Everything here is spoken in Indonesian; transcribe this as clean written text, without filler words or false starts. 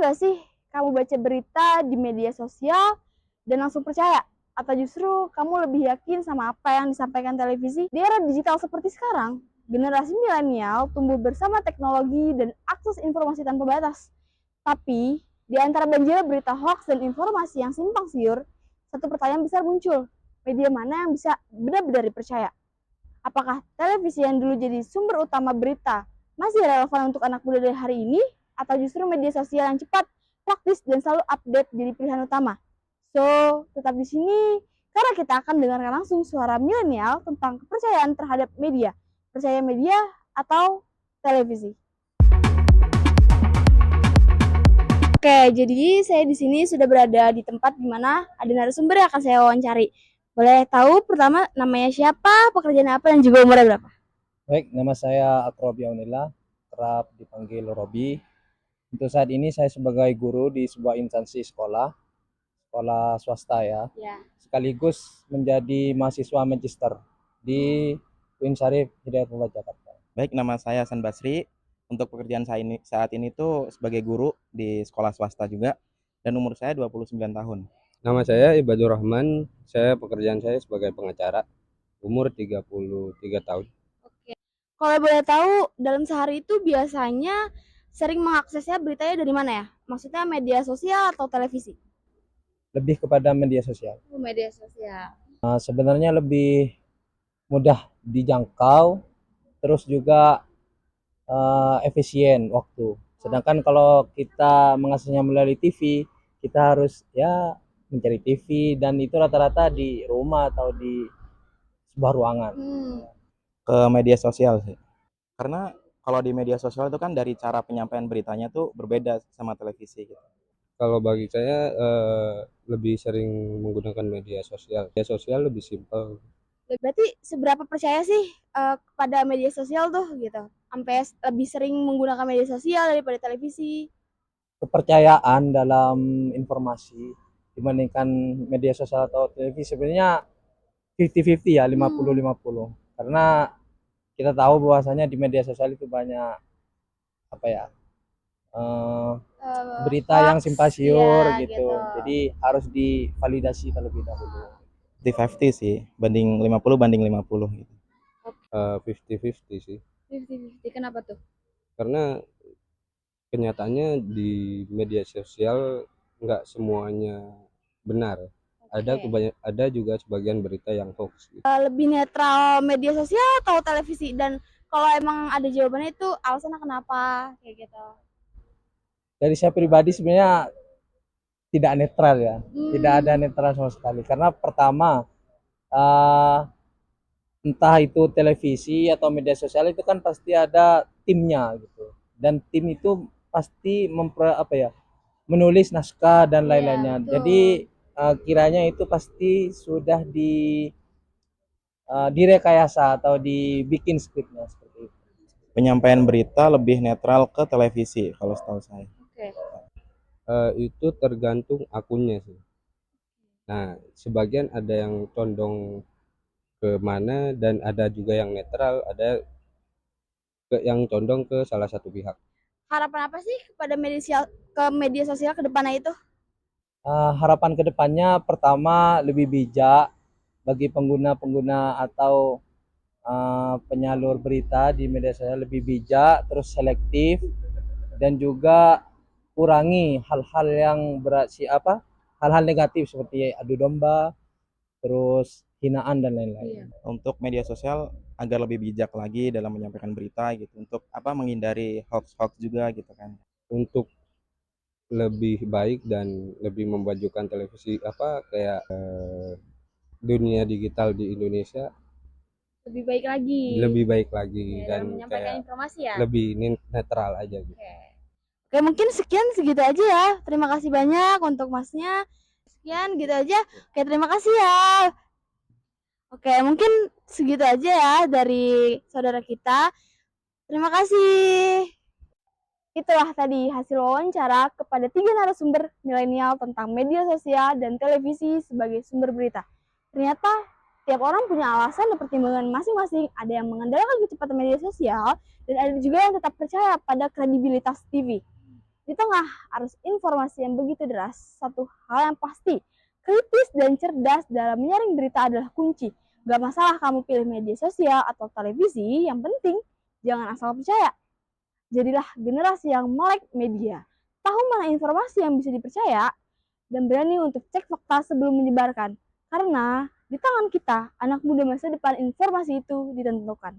nggak sih kamu baca berita di media sosial dan langsung percaya? Atau justru kamu lebih yakin sama apa yang disampaikan televisi? Di era digital seperti sekarang, generasi milenial tumbuh bersama teknologi dan akses informasi tanpa batas. Tapi, di antara banjir berita hoax dan informasi yang simpang siur, satu pertanyaan besar muncul. Media mana yang bisa benar-benar dipercaya? Apakah televisi yang dulu jadi sumber utama berita masih relevan untuk anak muda dari hari ini? Atau justru media sosial yang cepat, praktis, dan selalu update jadi pilihan utama? So, tetap di sini karena kita akan dengarkan langsung suara milenial tentang kepercayaan terhadap media. Percaya media atau televisi? Oke, jadi saya di sini sudah berada di tempat di mana ada narasumber yang akan saya wawancari. Boleh tahu pertama namanya siapa, pekerjaan apa, dan juga umurnya berapa? Baik, nama saya Akrobi Aunillah, kerap dipanggil Robi. Untuk saat ini saya sebagai guru di sebuah instansi sekolah, sekolah swasta ya, Ya. sekaligus menjadi mahasiswa magister di UIN Syarif Hidayatullah Jakarta. Baik, nama saya Hasan Basri. Untuk pekerjaan saya saat ini tuh sebagai guru di sekolah swasta juga, dan umur saya 29 tahun. Nama saya Ibadur Rahman, pekerjaan saya sebagai pengacara, umur 33 tahun. Oke. Kalau boleh tahu, dalam sehari itu biasanya sering mengaksesnya beritanya dari mana ya? Maksudnya media sosial atau televisi? Lebih kepada media sosial. Media sosial. Sebenarnya lebih mudah dijangkau, terus juga efisien waktu. Sedangkan kalau kita mengaksesnya melalui TV, kita harus ya mencari TV, dan itu rata-rata di rumah atau di sebuah ruangan. Ke media sosial sih. Karena kalau di media sosial itu kan dari cara penyampaian beritanya tuh berbeda sama televisi gitu. Kalau bagi saya lebih sering menggunakan media sosial. Media sosial lebih simpel. Berarti seberapa percaya sih kepada media sosial tuh gitu? Sampai lebih sering menggunakan media sosial daripada televisi? Kepercayaan dalam informasi dibandingkan media sosial atau televisi sebenarnya 50-50 ya, 50-50. Karena kita tahu bahwasanya di media sosial itu banyak apa ya, berita yang simpang siur ya, gitu. Jadi harus divalidasi terlebih dahulu. 50-50 sih, banding 50 banding 50 gitu. 50-50 sih. 50-50, kenapa tuh? Karena kenyataannya di media sosial nggak semuanya benar. Ada juga sebagian berita yang hoax. Gitu. Lebih netral media sosial atau televisi? Dan kalau emang ada jawabannya itu alasannya kenapa kayak gitu? Dari saya pribadi sebenarnya tidak netral ya, tidak ada netral sama sekali. Karena pertama, entah itu televisi atau media sosial itu kan pasti ada timnya gitu, dan tim itu pasti menulis naskah dan lain-lainnya. Jadi kiranya itu pasti sudah direkayasa atau dibikin skripnya seperti itu. Penyampaian berita lebih netral ke televisi kalau setahu saya. Itu tergantung akunnya sih. Nah, sebagian ada yang condong ke mana, dan ada juga yang netral, ada yang condong ke salah satu pihak. Harapan apa sih kepada media sosial ke depannya itu? Harapan kedepannya pertama lebih bijak bagi pengguna-pengguna atau penyalur berita di media sosial, lebih bijak, terus selektif, dan juga kurangi hal-hal yang hal-hal negatif seperti adu domba, terus hinaan dan lain-lain. Untuk media sosial agar lebih bijak lagi dalam menyampaikan berita gitu, untuk menghindari hoax juga gitu kan. Untuk lebih baik dan lebih memajukan televisi kayak dunia digital di Indonesia Lebih baik lagi. Dan menyampaikan informasi ya. Lebih netral aja gitu. Oke, mungkin sekian segitu aja ya. Terima kasih banyak untuk Masnya. Sekian gitu aja. Oke, terima kasih ya. Oke, mungkin segitu aja ya dari saudara kita. Terima kasih. Itulah tadi hasil wawancara kepada 3 narasumber milenial tentang media sosial dan televisi sebagai sumber berita. Ternyata tiap orang punya alasan dan pertimbangan masing-masing. Ada yang mengandalkan kecepatan media sosial dan ada juga yang tetap percaya pada kredibilitas TV. Di tengah arus informasi yang begitu deras, satu hal yang pasti, kritis dan cerdas dalam menyaring berita adalah kunci. Gak masalah kamu pilih media sosial atau televisi, yang penting jangan asal percaya. Jadilah generasi yang melek media, tahu mana informasi yang bisa dipercaya, dan berani untuk cek fakta sebelum menyebarkan. Karena di tangan kita, anak muda masa depan informasi itu ditentukan.